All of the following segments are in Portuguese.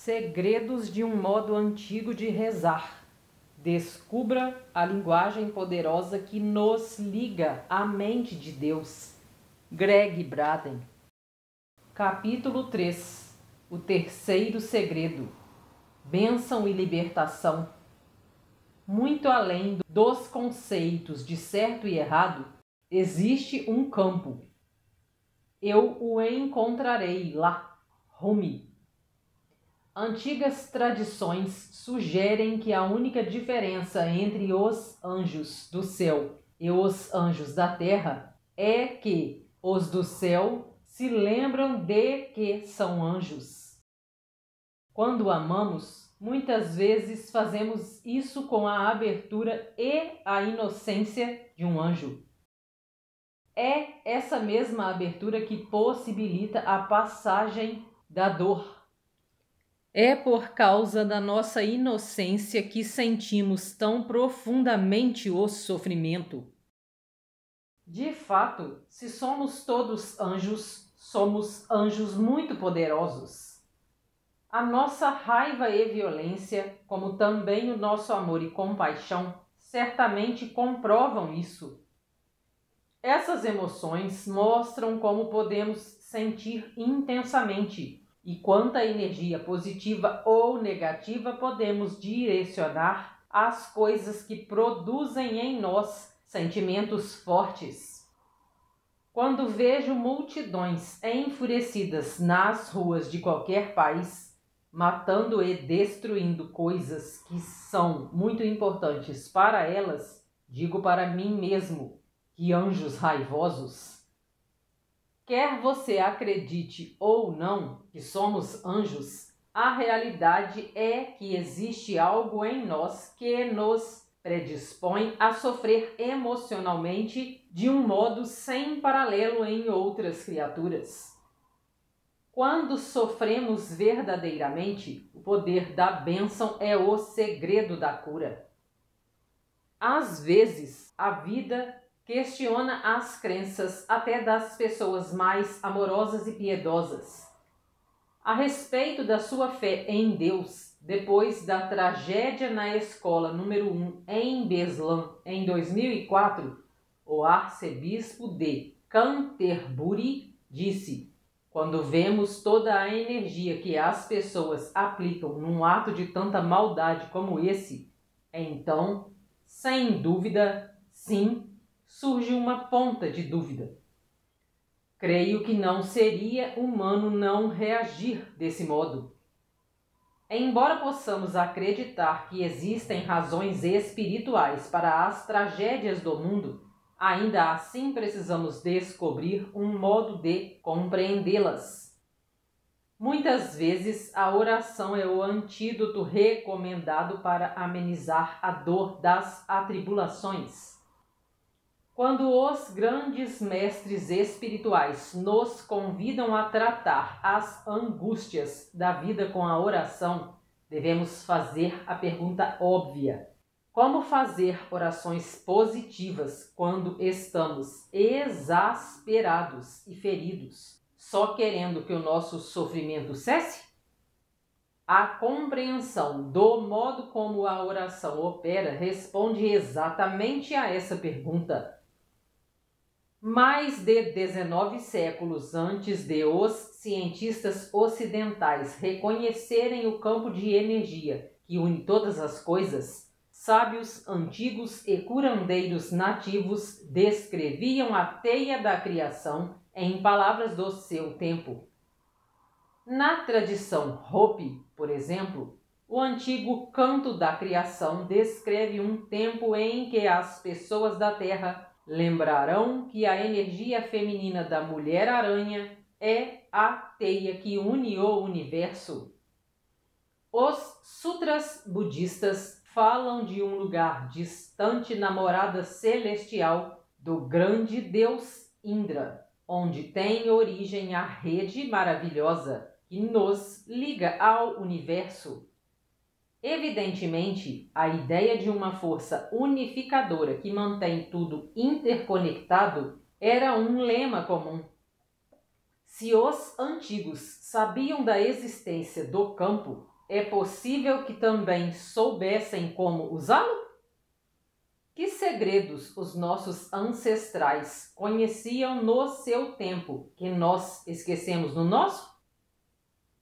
Segredos de um modo antigo de rezar. Descubra a linguagem poderosa que nos liga à mente de Deus. Greg Braden. Capítulo 3. O terceiro segredo. Bênção e libertação. Muito além dos conceitos de certo e errado, existe um campo. Eu o encontrarei lá. Rumi. Antigas tradições sugerem que a única diferença entre os anjos do céu e os anjos da terra é que os do céu se lembram de que são anjos. Quando amamos, muitas vezes fazemos isso com a abertura e a inocência de um anjo. É essa mesma abertura que possibilita a passagem da dor. É por causa da nossa inocência que sentimos tão profundamente o sofrimento. De fato, se somos todos anjos muito poderosos. A nossa raiva e violência, como também o nosso amor e compaixão, certamente comprovam isso. Essas emoções mostram como podemos sentir intensamente e quanta energia positiva ou negativa podemos direcionar às coisas que produzem em nós sentimentos fortes. Quando vejo multidões enfurecidas nas ruas de qualquer país, matando e destruindo coisas que são muito importantes para elas, digo para mim mesmo, que anjos raivosos. Quer você acredite ou não que somos anjos, a realidade é que existe algo em nós que nos predispõe a sofrer emocionalmente de um modo sem paralelo em outras criaturas. Quando sofremos verdadeiramente, o poder da bênção é o segredo da cura. Às vezes, a vida questiona as crenças até das pessoas mais amorosas e piedosas. A respeito da sua fé em Deus, depois da tragédia na escola número 1 em Beslan, em 2004, o arcebispo de Canterbury disse: "Quando vemos toda a energia que as pessoas aplicam num ato de tanta maldade como esse, então, sem dúvida, sim, surge uma ponta de dúvida. Creio que não seria humano não reagir desse modo. Embora possamos acreditar que existem razões espirituais para as tragédias do mundo, ainda assim precisamos descobrir um modo de compreendê-las. Muitas vezes a oração é o antídoto recomendado para amenizar a dor das atribulações. Quando os grandes mestres espirituais nos convidam a tratar as angústias da vida com a oração, devemos fazer a pergunta óbvia: como fazer orações positivas quando estamos exasperados e feridos, só querendo que o nosso sofrimento cesse? A compreensão do modo como a oração opera responde exatamente a essa pergunta. Mais de 19 séculos antes de os cientistas ocidentais reconhecerem o campo de energia que une todas as coisas, sábios antigos e curandeiros nativos descreviam a teia da criação em palavras do seu tempo. Na tradição Hopi, por exemplo, o antigo canto da criação descreve um tempo em que as pessoas da Terra lembrarão que a energia feminina da Mulher-Aranha é a teia que une o universo. Os sutras budistas falam de um lugar distante na morada celestial do grande deus Indra, onde tem origem a rede maravilhosa que nos liga ao universo. Evidentemente, a ideia de uma força unificadora que mantém tudo interconectado era um lema comum. Se os antigos sabiam da existência do campo, é possível que também soubessem como usá-lo? Que segredos os nossos ancestrais conheciam no seu tempo, que nós esquecemos no nosso?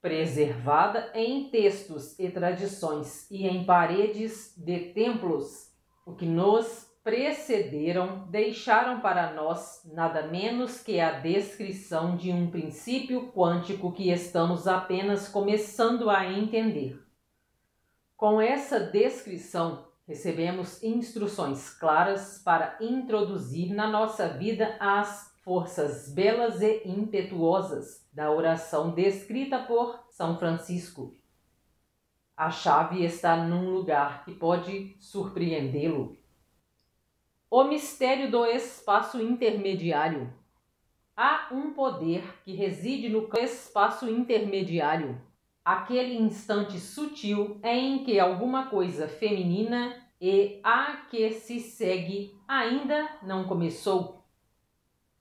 Preservada em textos e tradições e em paredes de templos, o que nos precederam deixaram para nós nada menos que a descrição de um princípio quântico que estamos apenas começando a entender. Com essa descrição, recebemos instruções claras para introduzir na nossa vida as forças belas e impetuosas da oração descrita por São Francisco. A chave está num lugar que pode surpreendê-lo. O mistério do espaço intermediário. Há um poder que reside no espaço intermediário, aquele instante sutil em que alguma coisa feminina e a que se segue ainda não começou.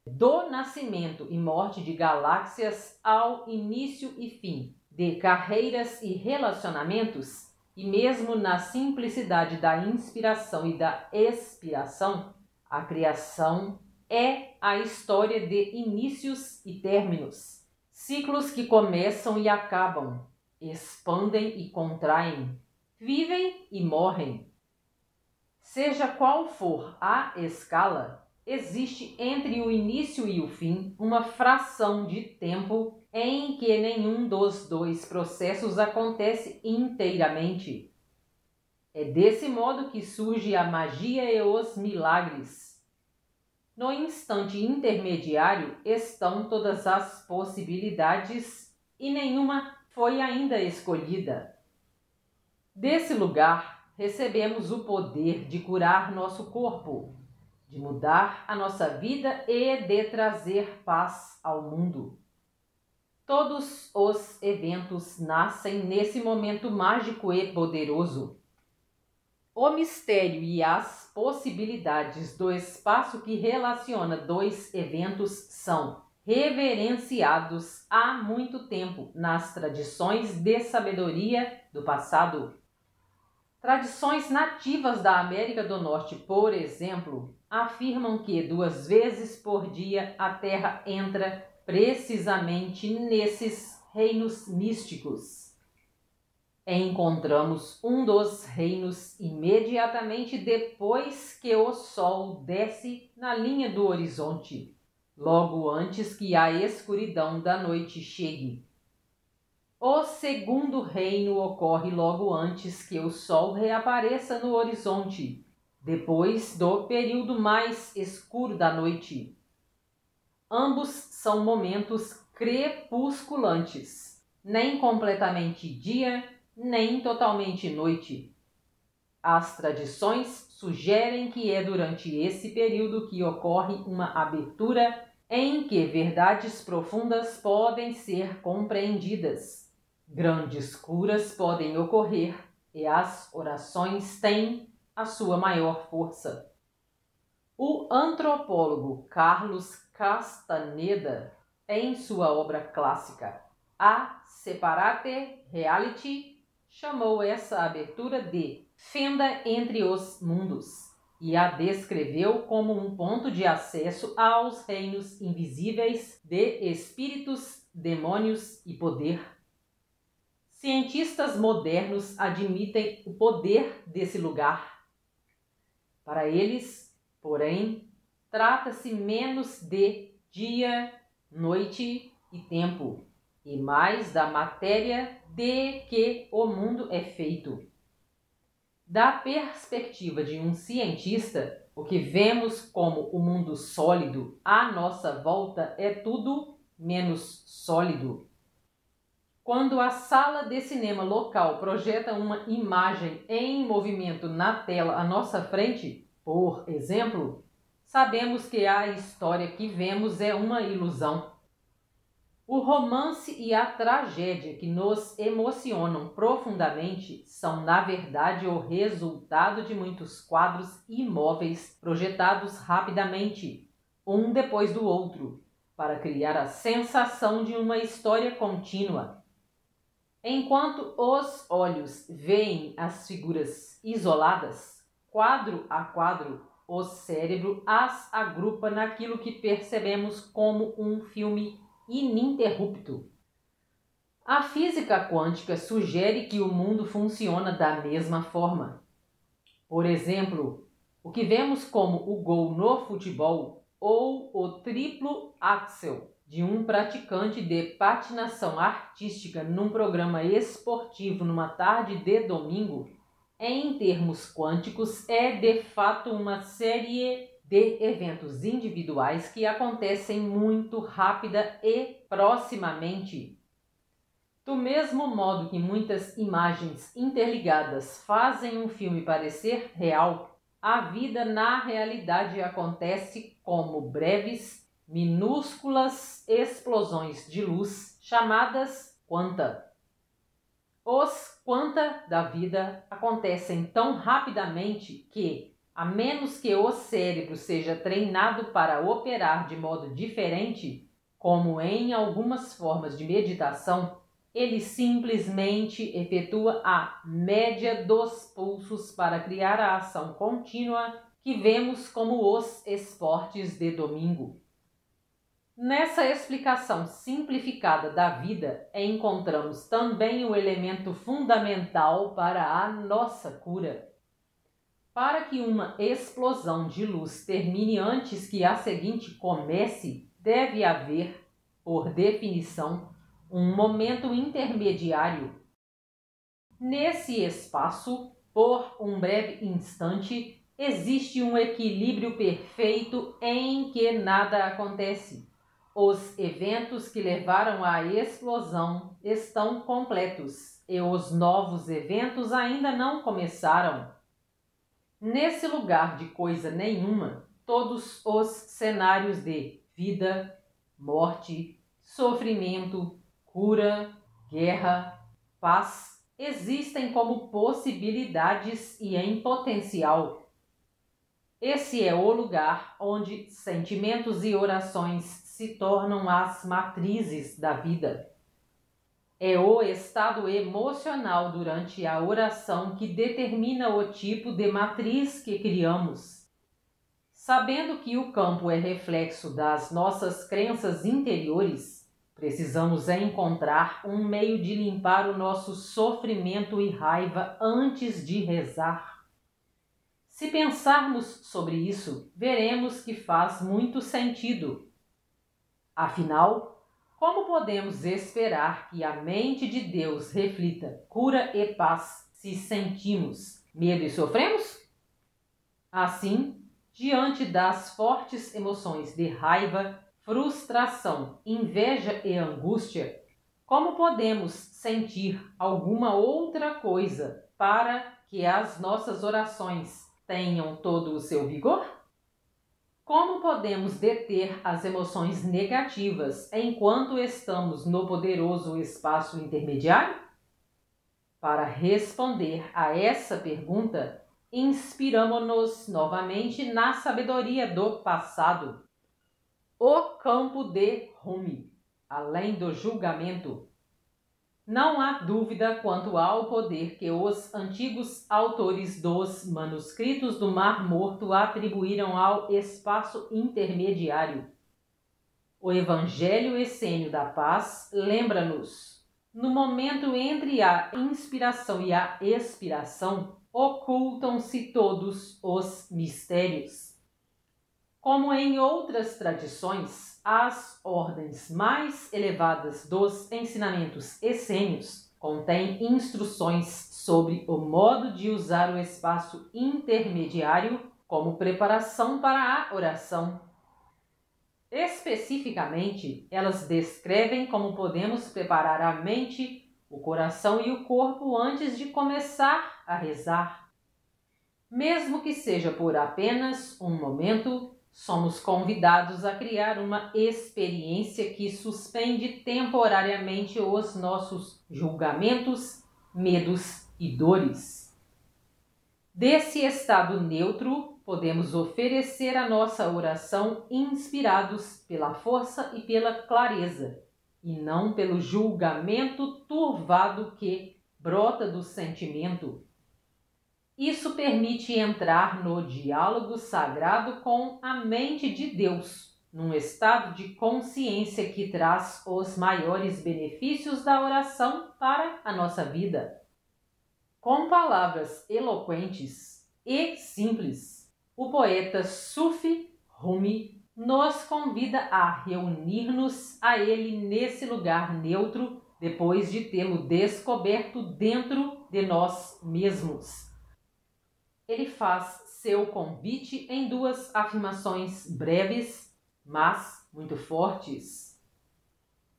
Do nascimento e morte de galáxias ao início e fim de carreiras e relacionamentos, e mesmo na simplicidade da inspiração e da expiração, a criação é a história de inícios e términos, ciclos que começam e acabam, expandem e contraem, vivem e morrem. Seja qual for a escala, existe entre o início e o fim uma fração de tempo em que nenhum dos dois processos acontece inteiramente. É desse modo que surge a magia e os milagres. No instante intermediário estão todas as possibilidades e nenhuma foi ainda escolhida. Desse lugar recebemos o poder de curar nosso corpo, de mudar a nossa vida e de trazer paz ao mundo. Todos os eventos nascem nesse momento mágico e poderoso. O mistério e as possibilidades do espaço que relaciona dois eventos são reverenciados há muito tempo nas tradições de sabedoria do passado. Tradições nativas da América do Norte, por exemplo, afirmam que 2 vezes por dia a Terra entra precisamente nesses reinos místicos. Encontramos um dos reinos imediatamente depois que o Sol desce na linha do horizonte, logo antes que a escuridão da noite chegue. O segundo reino ocorre logo antes que o Sol reapareça no horizonte, depois do período mais escuro da noite. Ambos são momentos crepusculantes, nem completamente dia, nem totalmente noite. As tradições sugerem que é durante esse período que ocorre uma abertura em que verdades profundas podem ser compreendidas. Grandes curas podem ocorrer e as orações têm a sua maior força. O antropólogo Carlos Castaneda, em sua obra clássica A Separate Reality, chamou essa abertura de fenda entre os mundos e a descreveu como um ponto de acesso aos reinos invisíveis de espíritos, demônios e poder. Cientistas modernos admitem o poder desse lugar. Para eles, porém, trata-se menos de dia, noite e tempo, e mais da matéria de que o mundo é feito. Da perspectiva de um cientista, o que vemos como o mundo sólido à nossa volta é tudo menos sólido. Quando a sala de cinema local projeta uma imagem em movimento na tela à nossa frente, por exemplo, sabemos que a história que vemos é uma ilusão. O romance e a tragédia que nos emocionam profundamente são, na verdade, o resultado de muitos quadros imóveis projetados rapidamente, um depois do outro, para criar a sensação de uma história contínua. Enquanto os olhos veem as figuras isoladas, quadro a quadro, o cérebro as agrupa naquilo que percebemos como um filme ininterrupto. A física quântica sugere que o mundo funciona da mesma forma. Por exemplo, o que vemos como o gol no futebol ou o triplo axel de um praticante de patinação artística num programa esportivo numa tarde de domingo, em termos quânticos, é de fato uma série de eventos individuais que acontecem muito rápida e proximamente. Do mesmo modo que muitas imagens interligadas fazem um filme parecer real, a vida na realidade acontece como breves, minúsculas explosões de luz chamadas quanta. Os quanta da vida acontecem tão rapidamente que, a menos que o cérebro seja treinado para operar de modo diferente, como em algumas formas de meditação, ele simplesmente efetua a média dos pulsos para criar a ação contínua que vemos como os esportes de domingo. Nessa explicação simplificada da vida, encontramos também o elemento fundamental para a nossa cura. Para que uma explosão de luz termine antes que a seguinte comece, deve haver, por definição, um momento intermediário. Nesse espaço, por um breve instante, existe um equilíbrio perfeito em que nada acontece. Os eventos que levaram à explosão estão completos e os novos eventos ainda não começaram. Nesse lugar de coisa nenhuma, todos os cenários de vida, morte, sofrimento, cura, guerra, paz existem como possibilidades e em potencial. Esse é o lugar onde sentimentos e orações se tornam as matrizes da vida. É o estado emocional durante a oração que determina o tipo de matriz que criamos. Sabendo que o campo é reflexo das nossas crenças interiores, precisamos encontrar um meio de limpar o nosso sofrimento e raiva antes de rezar. Se pensarmos sobre isso, veremos que faz muito sentido. Afinal, como podemos esperar que a mente de Deus reflita cura e paz se sentimos medo e sofremos? Assim, diante das fortes emoções de raiva, frustração, inveja e angústia, como podemos sentir alguma outra coisa para que as nossas orações tenham todo o seu vigor? Como podemos deter as emoções negativas enquanto estamos no poderoso espaço intermediário? Para responder a essa pergunta, inspiramo-nos novamente na sabedoria do passado. O campo de Rumi, além do julgamento. Não há dúvida quanto ao poder que os antigos autores dos manuscritos do Mar Morto atribuíram ao espaço intermediário. O Evangelho Essênio da Paz lembra-nos: no momento entre a inspiração e a expiração, ocultam-se todos os mistérios. Como em outras tradições, as ordens mais elevadas dos ensinamentos essênios contêm instruções sobre o modo de usar o espaço intermediário como preparação para a oração. Especificamente, elas descrevem como podemos preparar a mente, o coração e o corpo antes de começar a rezar. Mesmo que seja por apenas um momento, somos convidados a criar uma experiência que suspende temporariamente os nossos julgamentos, medos e dores. Desse estado neutro, podemos oferecer a nossa oração inspirados pela força e pela clareza, e não pelo julgamento turvado que brota do sentimento. Isso permite entrar no diálogo sagrado com a mente de Deus, num estado de consciência que traz os maiores benefícios da oração para a nossa vida. Com palavras eloquentes e simples, o poeta Sufi Rumi nos convida a reunir-nos a ele nesse lugar neutro depois de tê-lo descoberto dentro de nós mesmos. Ele faz seu convite em duas afirmações breves, mas muito fortes.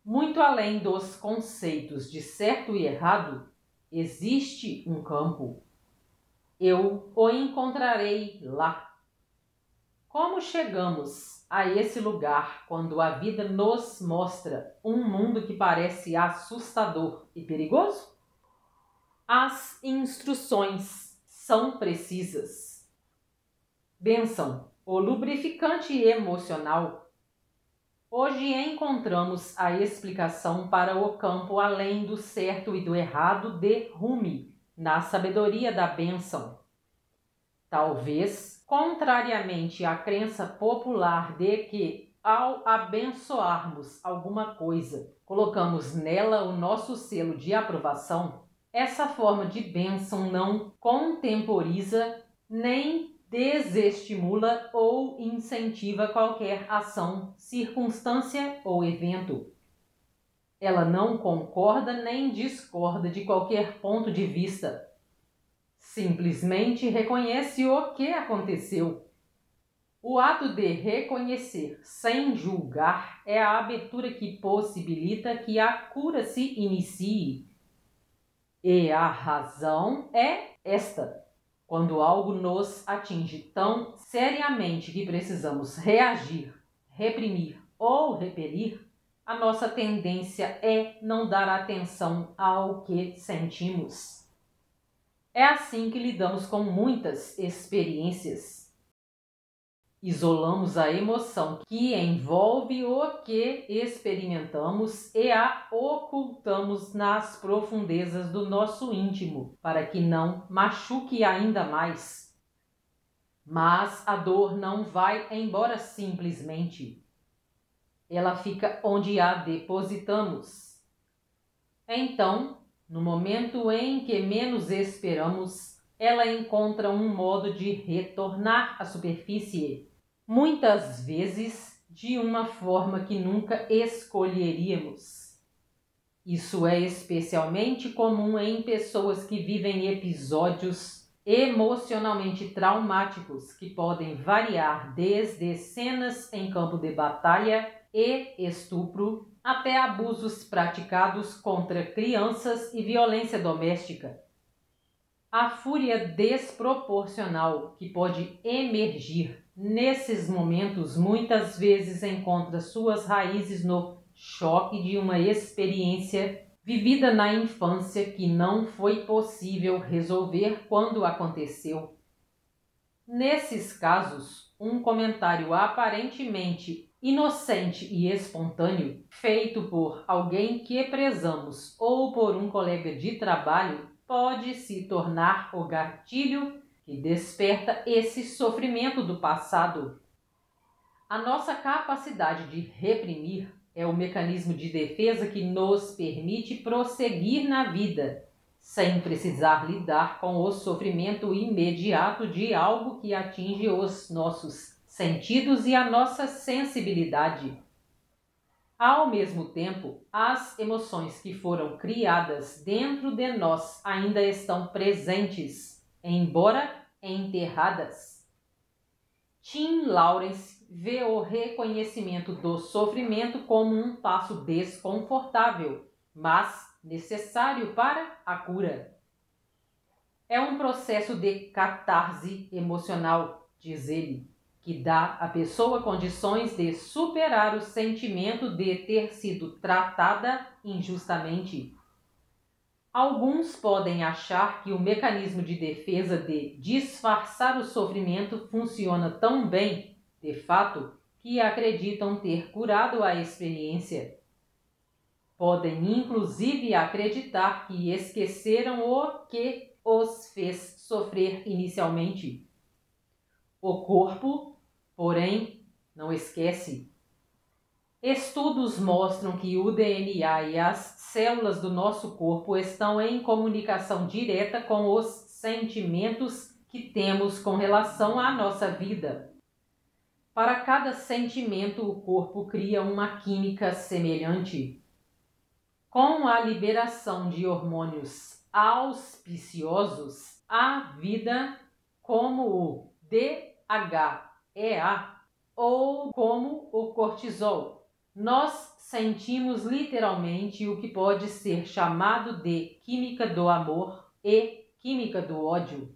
Muito além dos conceitos de certo e errado, existe um campo. Eu o encontrarei lá. Como chegamos a esse lugar quando a vida nos mostra um mundo que parece assustador e perigoso? As instruções são precisas. Bênção, o lubrificante emocional. Hoje encontramos a explicação para o campo além do certo e do errado de Rumi, na sabedoria da bênção. Talvez, contrariamente à crença popular de que, ao abençoarmos alguma coisa, colocamos nela o nosso selo de aprovação, essa forma de bênção não contemporiza nem desestimula ou incentiva qualquer ação, circunstância ou evento. Ela não concorda nem discorda de qualquer ponto de vista. Simplesmente reconhece o que aconteceu. O ato de reconhecer sem julgar é a abertura que possibilita que a cura se inicie. E a razão é esta. Quando algo nos atinge tão seriamente que precisamos reagir, reprimir ou repelir, a nossa tendência é não dar atenção ao que sentimos. É assim que lidamos com muitas experiências. Isolamos a emoção que envolve o que experimentamos e a ocultamos nas profundezas do nosso íntimo, para que não machuque ainda mais. Mas a dor não vai embora simplesmente. Ela fica onde a depositamos. Então, no momento em que menos esperamos, ela encontra um modo de retornar à superfície. Muitas vezes de uma forma que nunca escolheríamos. Isso é especialmente comum em pessoas que vivem episódios emocionalmente traumáticos que podem variar desde cenas em campo de batalha e estupro até abusos praticados contra crianças e violência doméstica. A fúria desproporcional que pode emergir nesses momentos muitas vezes encontra suas raízes no choque de uma experiência vivida na infância que não foi possível resolver quando aconteceu. Nesses casos, um comentário aparentemente inocente e espontâneo, feito por alguém que prezamos ou por um colega de trabalho, pode se tornar o gatilho que desperta esse sofrimento do passado. A nossa capacidade de reprimir é o mecanismo de defesa que nos permite prosseguir na vida, sem precisar lidar com o sofrimento imediato de algo que atinge os nossos sentidos e a nossa sensibilidade. Ao mesmo tempo, as emoções que foram criadas dentro de nós ainda estão presentes, embora enterradas. Tim Lawrence vê o reconhecimento do sofrimento como um passo desconfortável, mas necessário para a cura. É um processo de catarse emocional, diz ele, que dá à pessoa condições de superar o sentimento de ter sido tratada injustamente. Alguns podem achar que o mecanismo de defesa de disfarçar o sofrimento funciona tão bem, de fato, que acreditam ter curado a experiência. Podem inclusive acreditar que esqueceram o que os fez sofrer inicialmente. O corpo, porém, não esquece. Estudos mostram que o DNA e as células do nosso corpo estão em comunicação direta com os sentimentos que temos com relação à nossa vida. Para cada sentimento, o corpo cria uma química semelhante. Com a liberação de hormônios auspiciosos, a vida, como o DHEA ou como o cortisol, nós sentimos literalmente o que pode ser chamado de química do amor e química do ódio.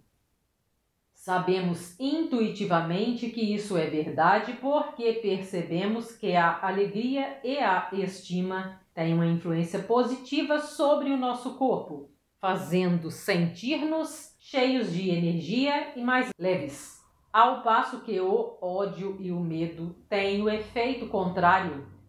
Sabemos intuitivamente que isso é verdade porque percebemos que a alegria e a estima têm uma influência positiva sobre o nosso corpo, fazendo sentir-nos cheios de energia e mais leves. Ao passo que o ódio e o medo têm o efeito contrário.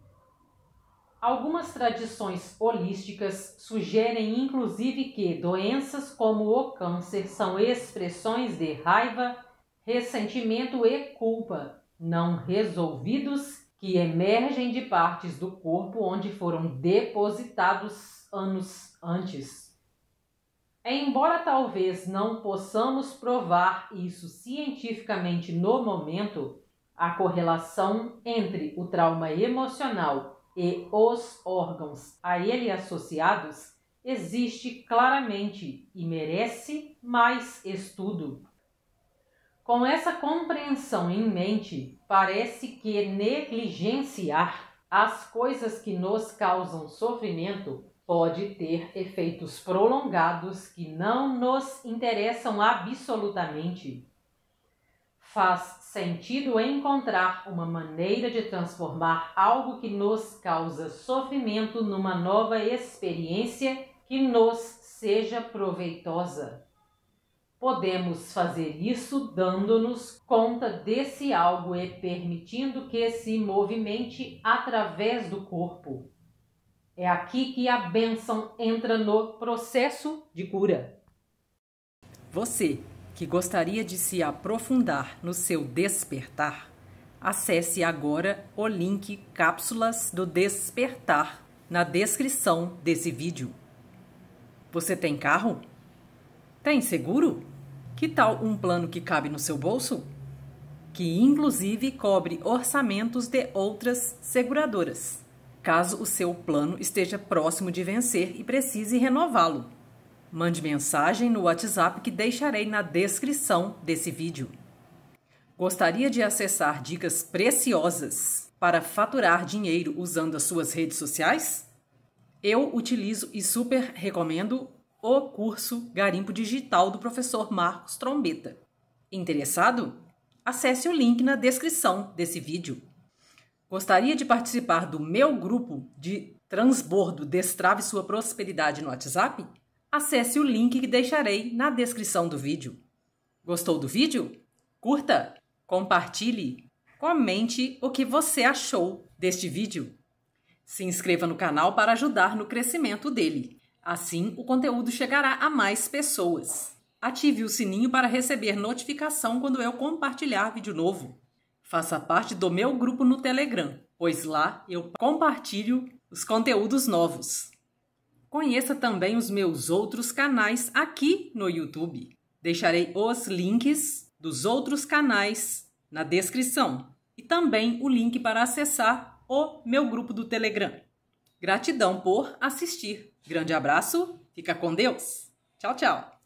Algumas tradições holísticas sugerem inclusive que doenças como o câncer são expressões de raiva, ressentimento e culpa não resolvidos que emergem de partes do corpo onde foram depositados anos antes. Embora talvez não possamos provar isso cientificamente no momento, a correlação entre o trauma emocional e os órgãos a ele associados existe claramente e merece mais estudo. Com essa compreensão em mente, parece que negligenciar as coisas que nos causam sofrimento pode ter efeitos prolongados que não nos interessam absolutamente. Faz sentido encontrar uma maneira de transformar algo que nos causa sofrimento numa nova experiência que nos seja proveitosa. Podemos fazer isso dando-nos conta desse algo e permitindo que se movimente através do corpo. É aqui que a bênção entra no processo de cura. Você que gostaria de se aprofundar no seu despertar, acesse agora o link Cápsulas do Despertar na descrição desse vídeo. Você tem carro? Tem seguro? Que tal um plano que cabe no seu bolso? Que inclusive cobre orçamentos de outras seguradoras, caso o seu plano esteja próximo de vencer e precise renová-lo. Mande mensagem no WhatsApp que deixarei na descrição desse vídeo. Gostaria de acessar dicas preciosas para faturar dinheiro usando as suas redes sociais? Eu utilizo e super recomendo o curso Garimpo Digital do professor Marcos Trombetta. Interessado? Acesse o link na descrição desse vídeo. Gostaria de participar do meu grupo de transbordo Destrave Sua Prosperidade no WhatsApp? Acesse o link que deixarei na descrição do vídeo. Gostou do vídeo? Curta, compartilhe, comente o que você achou deste vídeo. Se inscreva no canal para ajudar no crescimento dele. Assim, o conteúdo chegará a mais pessoas. Ative o sininho para receber notificação quando eu compartilhar vídeo novo. Faça parte do meu grupo no Telegram, pois lá eu compartilho os conteúdos novos. Conheça também os meus outros canais aqui no YouTube. Deixarei os links dos outros canais na descrição e também o link para acessar o meu grupo do Telegram. Gratidão por assistir. Grande abraço, fica com Deus. Tchau, tchau.